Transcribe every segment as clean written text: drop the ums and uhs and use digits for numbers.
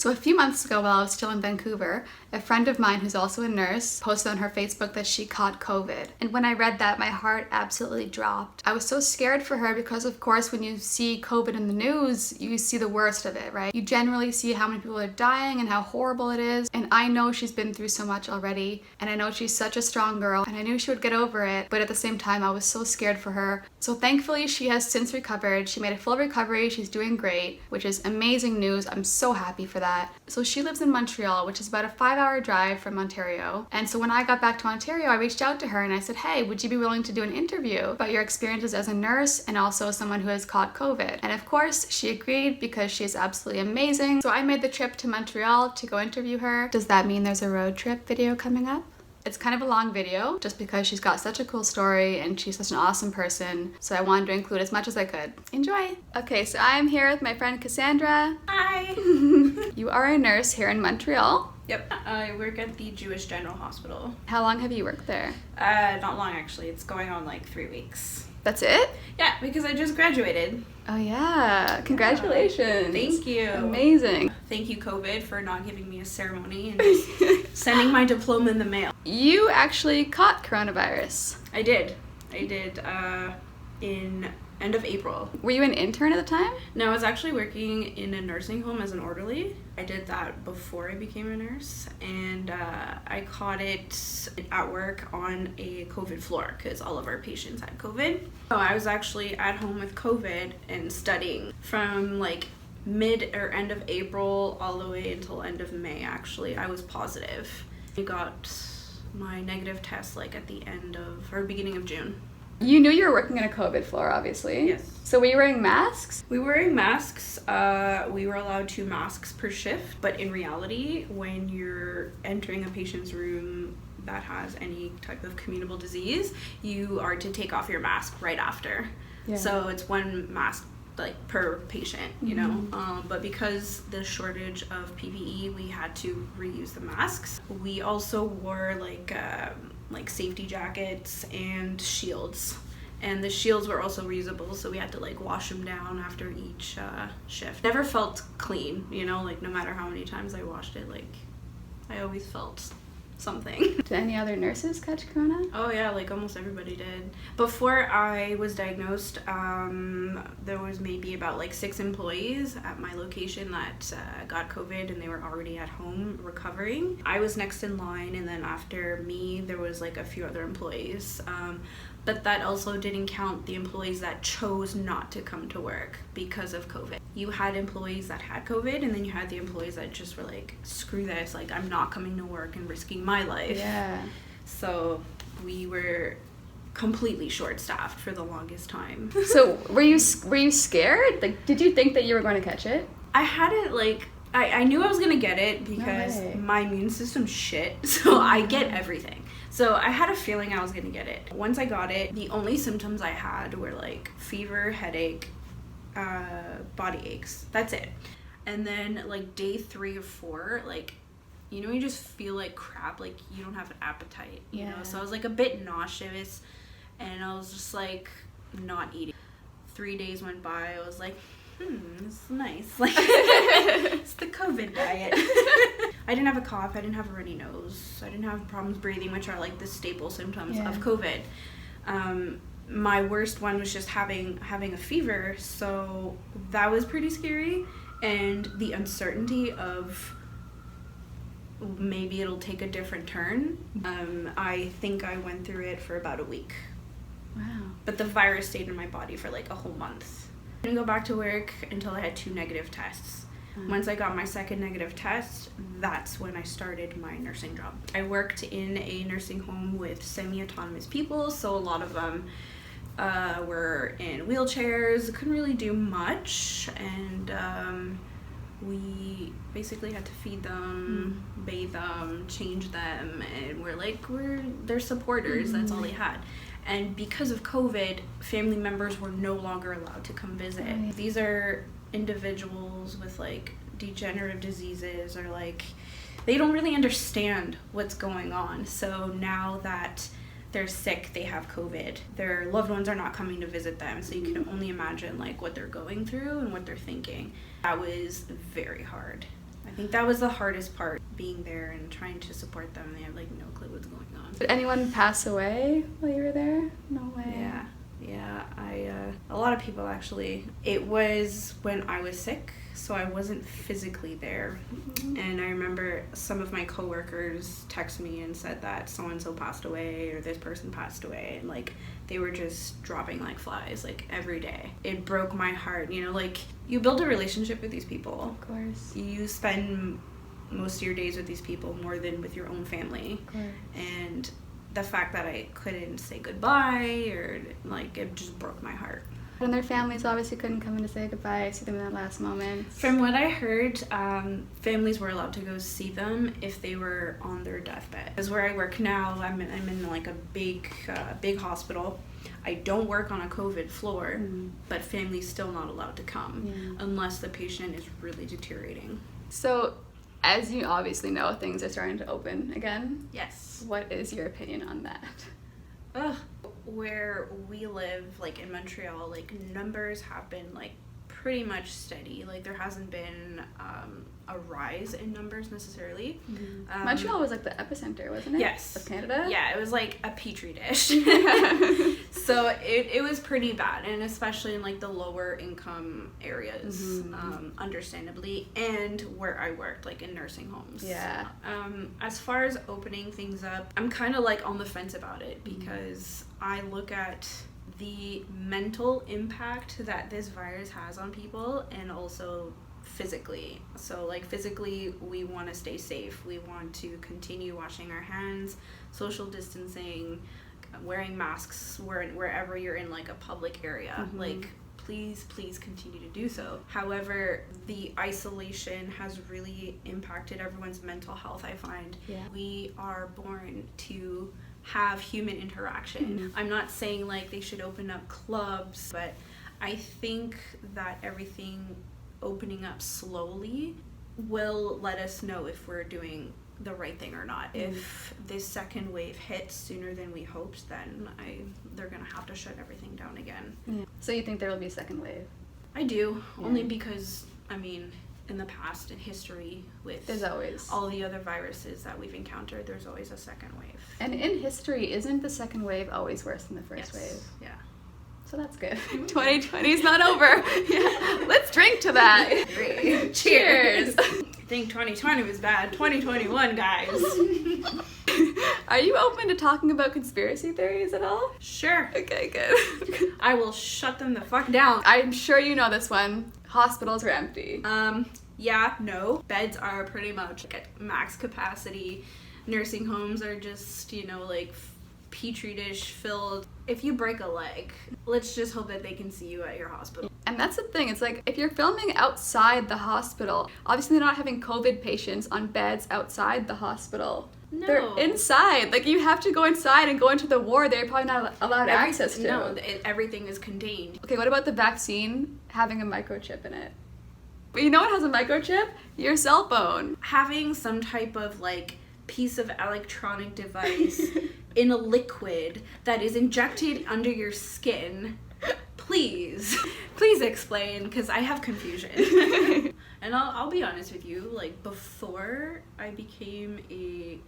So a few months ago while I was still in Vancouver, a friend of mine who's also a nurse posted on her Facebook that she caught COVID. And when I read that, my heart absolutely dropped. I was so scared for her because, of course, when you see COVID in the news, you see the worst of it, right? You generally see how many people are dying and how horrible it is. And I know she's been through so much already. And I know she's such a strong girl. And I knew she would get over it. But at the same time, I was so scared for her. So thankfully, she has since recovered. She made a full recovery. She's doing great, which is amazing news. I'm so happy for that. So she lives in Montreal, which is about a 5-hour drive from Ontario. And so when I got back to Ontario, I reached out to her and I said, hey, would you be willing to do an interview about your experiences as a nurse and also someone who has caught COVID? And of course, she agreed because she is absolutely amazing. So I made the trip to Montreal to go interview her. Does that mean there's a road trip video coming up? It's kind of a long video just because she's got such a cool story and she's such an awesome person. So I wanted to include as much as I could. Enjoy! Okay, so I'm here with my friend Cassandra. Hi! You are a nurse here in Montreal. Yep, I work at the Jewish General Hospital. How long have you worked there? Not long actually. It's going on like 3 weeks. That's it? Yeah, because I just graduated. Oh yeah, congratulations. Thank you. Amazing. Thank you, COVID, for not giving me a ceremony and just sending my diploma in the mail. You actually caught coronavirus. I did in end of April. Were you an intern at the time? No, I was actually working in a nursing home as an orderly. I did that before I became a nurse, and I caught it at work on a COVID floor because all of our patients had COVID. So I was actually at home with COVID and studying from like mid or end of April all the way until end of May. Actually, I was positive. I got my negative test like at the end of or beginning of June. You knew you were working on a COVID floor, obviously. Yes. So were you wearing masks? We were wearing masks. We were allowed 2 masks per shift, but in reality, when you're entering a patient's room that has any type of communicable disease, you are to take off your mask right after. Yeah. So it's 1 mask like per patient, you know. But because the shortage of PPE, we had to reuse the masks. We also wore like safety jackets and shields, and the shields were also reusable, so we had to like wash them down after each shift. Never felt clean, you know, like no matter how many times I washed it, like I always felt something. Did any other nurses catch corona? Oh yeah, like almost everybody did. Before I was diagnosed, there was maybe about like 6 employees at my location that got COVID, and they were already at home recovering. I was next in line, and then after me there was like a few other employees. But that also didn't count the employees that chose not to come to work because of COVID. You had employees that had COVID, and then you had the employees that just were like, screw this, like I'm not coming to work and risking my life. Yeah. So we were completely short-staffed for the longest time. So were you scared? Like, did you think that you were going to catch it? I had it like, I knew I was gonna get it because my immune system's shit, so I get everything. So I had a feeling I was gonna get it. Once I got it, the only symptoms I had were like fever, headache, body aches. That's it. And then like day 3 or 4, like, you know, you just feel like crap, like you don't have an appetite, you know? So I was like a bit nauseous, and I was just like not eating. 3 days went by, I was like, this is nice. Like, it's the COVID diet. I didn't have a cough, I didn't have a runny nose, I didn't have problems breathing, which are like the staple symptoms of COVID. My worst one was just having a fever, so that was pretty scary, and the uncertainty of maybe it'll take a different turn. I think I went through it for about a week. Wow. But the virus stayed in my body for like a whole month. I didn't go back to work until I had 2 negative tests. Once I got my second negative test, that's when I started my nursing job. I worked in a nursing home with semi-autonomous people, so a lot of them were in wheelchairs, couldn't really do much, and we basically had to feed them, bathe them, change them, and we're their supporters. That's all they had. And because of COVID, family members were no longer allowed to come visit. Right. These are individuals with like degenerative diseases, or like they don't really understand what's going on. So now that they're sick, they have COVID, their loved ones are not coming to visit them, so you can only imagine like what they're going through and what they're thinking. That was very hard. I think that was the hardest part, being there and trying to support them. They have like no clue what's going on. Did anyone pass away while you were there? No way. Yeah, a lot of people actually. It was when I was sick, so I wasn't physically there. Mm-hmm. And I remember some of my coworkers texted me and said that so-and-so passed away or this person passed away, and like they were just dropping like flies like every day. It broke my heart, you know, like you build a relationship with these people. Of course. You spend most of your days with these people more than with your own family. Of course. And the fact that I couldn't say goodbye, or like, it just broke my heart. And their families obviously couldn't come in to say goodbye, see them in that last moment. From what I heard, families were allowed to go see them if they were on their deathbed. Because where I work now, I'm in like a big hospital. I don't work on a COVID floor, but family's still not allowed to come unless the patient is really deteriorating. So, as you obviously know, things are starting to open again. Yes. What is your opinion on that? Where we live, like in Montreal, like numbers have been like pretty much steady. Like there hasn't been a rise in numbers necessarily. Montreal was like the epicenter, wasn't it? Yes. Of Canada? Yeah, it was like a petri dish. So it was pretty bad, and especially in like the lower income areas, understandably, and where I worked, like in nursing homes. Yeah. As far as opening things up, I'm kind of like on the fence about it, because I look at the mental impact that this virus has on people, and also physically. So like physically, we want to stay safe. We want to continue washing our hands, social distancing, wearing masks wherever you're in like a public area. Like please continue to do so. However, the isolation has really impacted everyone's mental health, I find. We are born to have human interaction. I'm not saying like they should open up clubs, but I think that everything opening up slowly will let us know if we're doing the right thing or not. If this second wave hits sooner than we hoped, then they're gonna have to shut everything down again. So you think there will be a second wave? I do, only because, I mean, in the past, in history, with there's always all the other viruses that we've encountered, there's always a second wave. And in history, isn't the second wave always worse than the first wave? Yeah. So that's good. 2020's not over. Yeah. Let's drink to that. Cheers. I think 2020 was bad. 2021, guys. Are you open to talking about conspiracy theories at all? Sure. Okay, good. I will shut them the fuck down. I'm sure you know this one. Hospitals are empty. Yeah, no. Beds are pretty much at max capacity. Nursing homes are just, you know, like petri dish filled. If you break a leg, let's just hope that they can see you at your hospital. And that's the thing, it's like if you're filming outside the hospital, obviously they're not having COVID patients on beds outside the hospital. No. They're inside. Like you have to go inside and go into the ward they're probably not allowed access to. No, everything is contained. Okay, what about the vaccine having a microchip in it? But you know what has a microchip? Your cell phone. Having some type of like piece of electronic device in a liquid that is injected under your skin, please explain, because I have confusion. And I'll be honest with you, like before I became a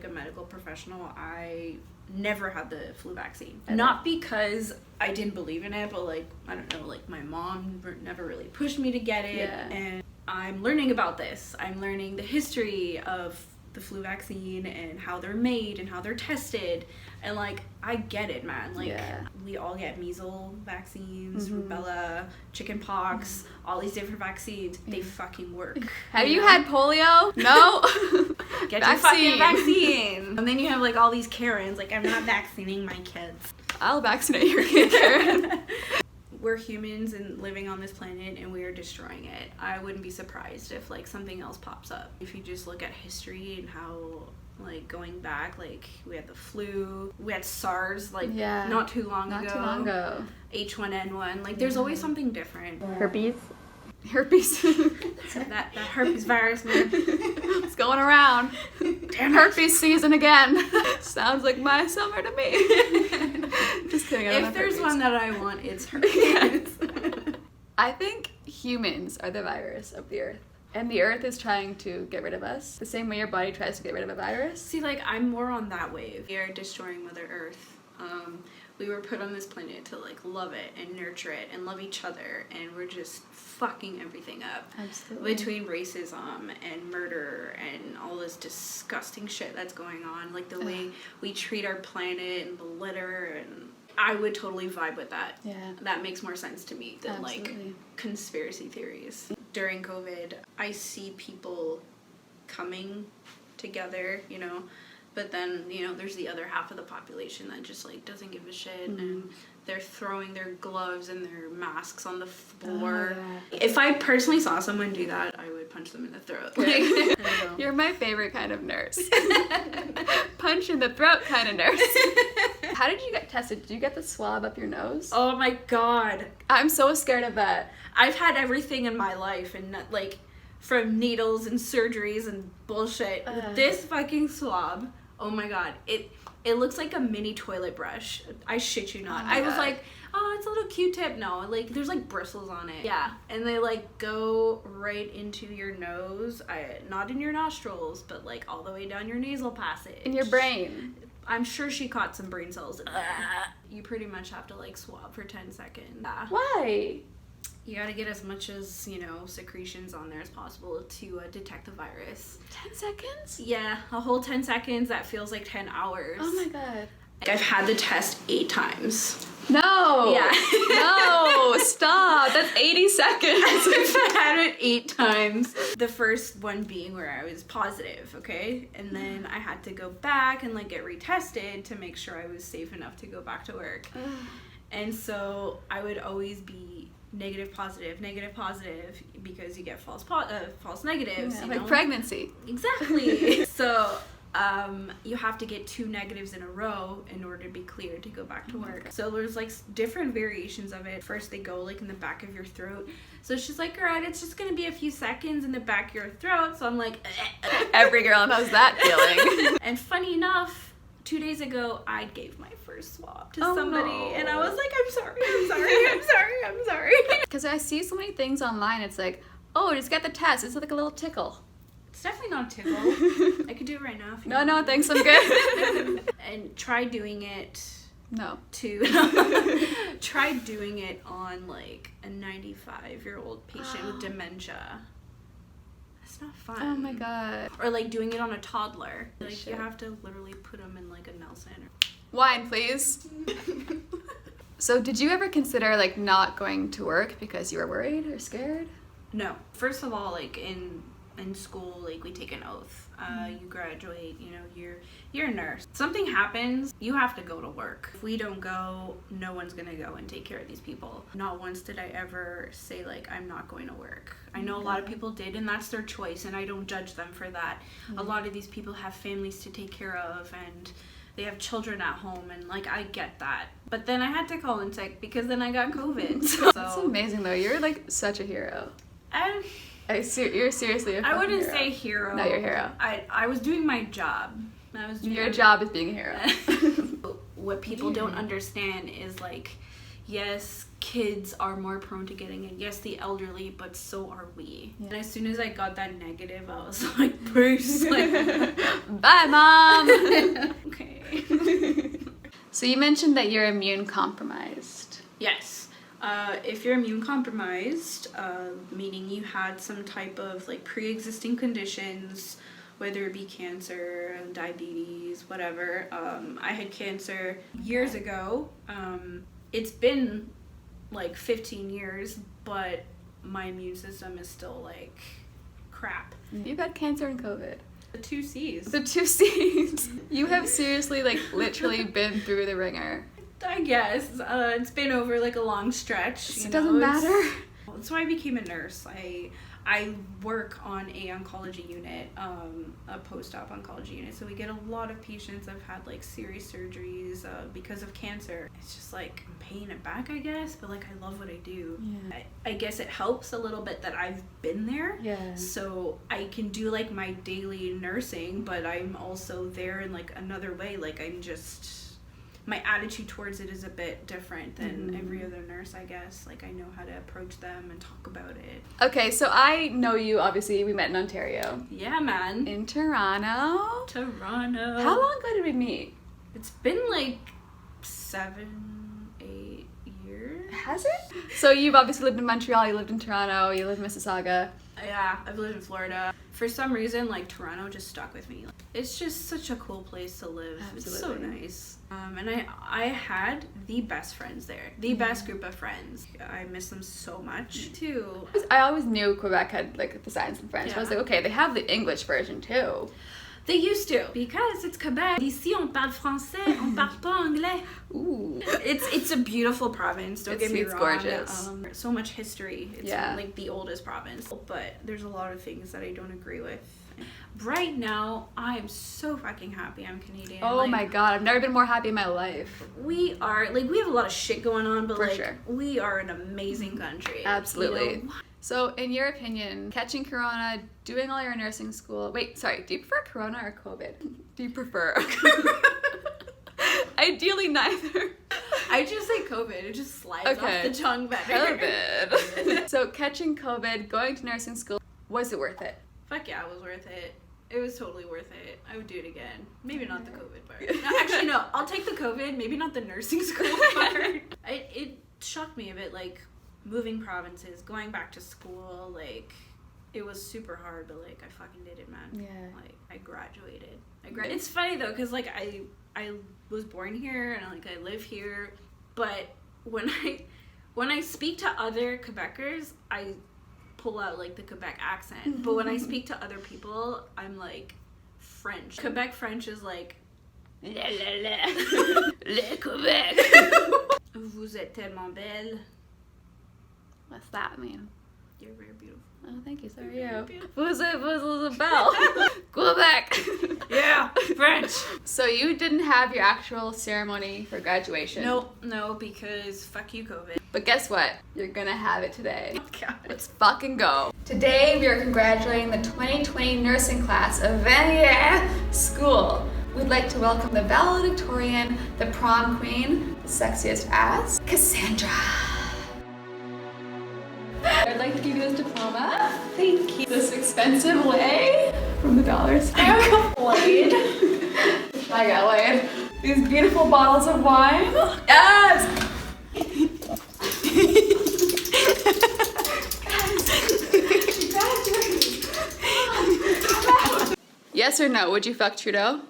medical professional, I never had the flu vaccine. Not because I didn't believe in it, but like, I don't know, like my mom never really pushed me to get it. And I'm learning about this. I'm learning the history of the flu vaccine and how they're made and how they're tested, and like I get it, man. Like we all get measles vaccines, rubella, chicken pox, all these different vaccines. They fucking work. Have you had polio? No. Get your fucking vaccine. And then you have like all these Karens like, I'm not vaccinating my kids. I'll vaccinate your kid, Karen. We're humans and living on this planet, and we are destroying it. I wouldn't be surprised if like something else pops up. If you just look at history and how like going back, like we had the flu, we had SARS like not too long ago. H1N1, like there's always something different. Herpes. So that herpes virus, man. It's going around. Damn, herpes season again. Sounds like my summer to me. Just kidding. If there's one that I want, it's herpes. I think humans are the virus of the earth. And the earth is trying to get rid of us, the same way your body tries to get rid of a virus. See, like, I'm more on that wave. We are destroying Mother Earth. We were put on this planet to, like, love it and nurture it and love each other, and we're just fucking everything up. Absolutely. Between racism and murder and all this disgusting shit that's going on, like the way we treat our planet and the litter, and I would totally vibe with that. Yeah. That makes more sense to me than Absolutely. like conspiracy theories. During COVID, I see people coming together, you know, but then, you know, there's the other half of the population that just, like, doesn't give a shit, and they're throwing their gloves and their masks on the floor. Oh, yeah. If I personally saw someone do that, I would punch them in the throat. Like, You're my favorite kind of nurse. Punch in the throat kind of nurse. How did you get tested? Did you get the swab up your nose? oh my god. I'm so scared of that. I've had everything in my life, and, like, from needles and surgeries and bullshit. This fucking swab, oh my god, it looks like a mini toilet brush. I shit you not. Oh my I was God. like, oh, it's a little Q-tip. No, like, there's like bristles on it. Yeah, and they like go right into your nose. Not in your nostrils, but like all the way down your nasal passage. In your brain. I'm sure she caught some brain cells. You pretty much have to like swab for 10 seconds. Why? You gotta get as much as, you know, secretions on there as possible to detect the virus. 10 seconds? Yeah, a whole 10 seconds, that feels like 10 hours. Oh my god. I've had the test 8 times. No! Yeah. No! Stop! That's 80 seconds! I've had it 8 times. The first one being where I was positive, okay? And then I had to go back and, like, get retested to make sure I was safe enough to go back to work. And so I would always be negative positive because you get false negatives. Yeah, you like know? pregnancy. Exactly. So you have to get 2 negatives in a row in order to be cleared to go back to work. So there's like different variations of it. First they go like in the back of your throat. So she's like, all right, it's just gonna be a few seconds in the back of your throat. So I'm like, Every girl knows that feeling. And funny enough, 2 days ago, I gave my first swab to Oh, somebody, no. and I was like, I'm sorry. Because I see so many things online, it's like, oh, just get the test. It's like a little tickle. It's definitely not a tickle. I could do it right now. If you No, want. no, thanks, I'm good. And try doing it No. try doing it on like a 95-year-old patient with dementia. It's not fun. Oh my god. Or like doing it on a toddler. Like Shit. you have to literally put them in like a Nelson. Wine, please. So did you ever consider like not going to work because you were worried or scared? No. First of all, like in school, like we take an oath. You graduate, you know, you're a nurse. Something happens, you have to go to work. If we don't go, no one's gonna go and take care of these people. Not once did I ever say like I'm not going to work. I know a lot of people did, and that's their choice, and I don't judge them for that. A lot of these people have families to take care of, and they have children at home, and like I get that. But then I had to call in sick because then I got COVID. That's amazing though. You're like such a hero. You're seriously a I wouldn't hero. say hero. No, you're a hero. I was doing my job. Your job is being a hero. What people don't understand is like, yes, kids are more prone to getting it. Yes, the elderly, but so are we. Yeah. And as soon as I got that negative, I was like, peace. Like, bye, Mom. Okay. So you mentioned that you're immune compromised. Yes. If you're immune compromised, meaning you had some type of like pre-existing conditions, whether it be cancer, diabetes, whatever. I had cancer years ago. It's been like 15 years, but my immune system is still like crap. You've had cancer and COVID. The 2 C's. The 2 C's. You have seriously, like, literally been through the ringer. I guess. It's been over like a long stretch. It doesn't matter. That's why I became a nurse. I work on a oncology unit, a post-op oncology unit. So we get a lot of patients that have had like serious surgeries because of cancer. It's just like I'm paying it back, I guess, but like I love what I do. Yeah. I guess it helps a little bit that I've been there. Yeah. So I can do like my daily nursing, but I'm also there in like another way. Like I'm just my attitude towards it is a bit different than every other nurse, I guess. Like, I know how to approach them and talk about it. Okay, so I know you, obviously. We met in Ontario. Yeah, man. In Toronto. Toronto. How long ago did we meet? It's been like 7, 8 years. Has it? So you've obviously lived in Montreal, you lived in Toronto, you lived in Mississauga. Yeah, I've lived in Florida. For some reason, like, Toronto just stuck with me. It's just such a cool place to live. Absolutely. It's so nice. And I had the best friends there. The best group of friends. I miss them so much, too. I always knew Quebec had, like, the Science and French. Yeah. I was like, okay, they have the English version, too. They used to. Because it's Quebec. Ici, on parle français, on parle pas anglais. Ooh. It's a beautiful province, don't get me wrong. Gorgeous. So much history. It's Yeah. like the oldest province. But there's a lot of things that I don't agree with. Right now, I am so fucking happy I'm Canadian. Oh like, my god, I've never been more happy in my life. we are, like, we have a lot of shit going on, but For like, sure. we are an amazing country. Absolutely. You know? So, in your opinion, catching corona, doing all your nursing school... Wait, sorry, do you prefer corona or COVID? Do you prefer? Ideally, neither. I just say COVID. It just slides off the tongue better. COVID. So, catching COVID, going to nursing school, was it worth it? Fuck yeah, it was worth it. It was totally worth it. I would do it again. Maybe not the COVID part. No, actually, no. I'll take the COVID. Maybe not the nursing school part. It shocked me a bit, like, moving provinces, going back to school, like, it was super hard, but, like, I fucking did it, man. Yeah. Like, I graduated. It's funny, though, because, like, I was born here, and, like, I live here, but when I speak to other Quebecers, I pull out, like, the Quebec accent, but when I speak to other people, I'm, like, French. Quebec French is, like, la la la, le Quebec. Vous êtes tellement belle. What's that mean? You're very beautiful. Oh, thank you. So are You're very you. beautiful. Who's the bell? Quebec. Yeah, French. So you didn't have your actual ceremony for graduation. No, because fuck you, COVID. But guess what? You're gonna have it today. Oh, God. Let's fucking go. Today we are congratulating the 2020 nursing class of Vanier School. We'd like to welcome the valedictorian, the prom queen, the sexiest ass, Cassandra. I'd like to give you this diploma. Thank you. This expensive lei from the dollar store. I got laid. I got laid. These beautiful bottles of wine. Yes! Yes or no? Would you fuck Trudeau?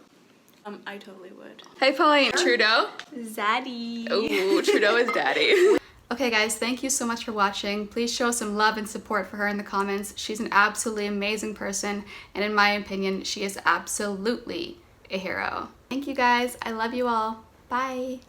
I totally would. Hey Pauline, Trudeau? Zaddy. Ooh, Trudeau is daddy. Okay guys, thank you so much for watching. Please show some love and support for her in the comments. She's an absolutely amazing person, and in my opinion, she is absolutely a hero. Thank you guys. I love you all. Bye.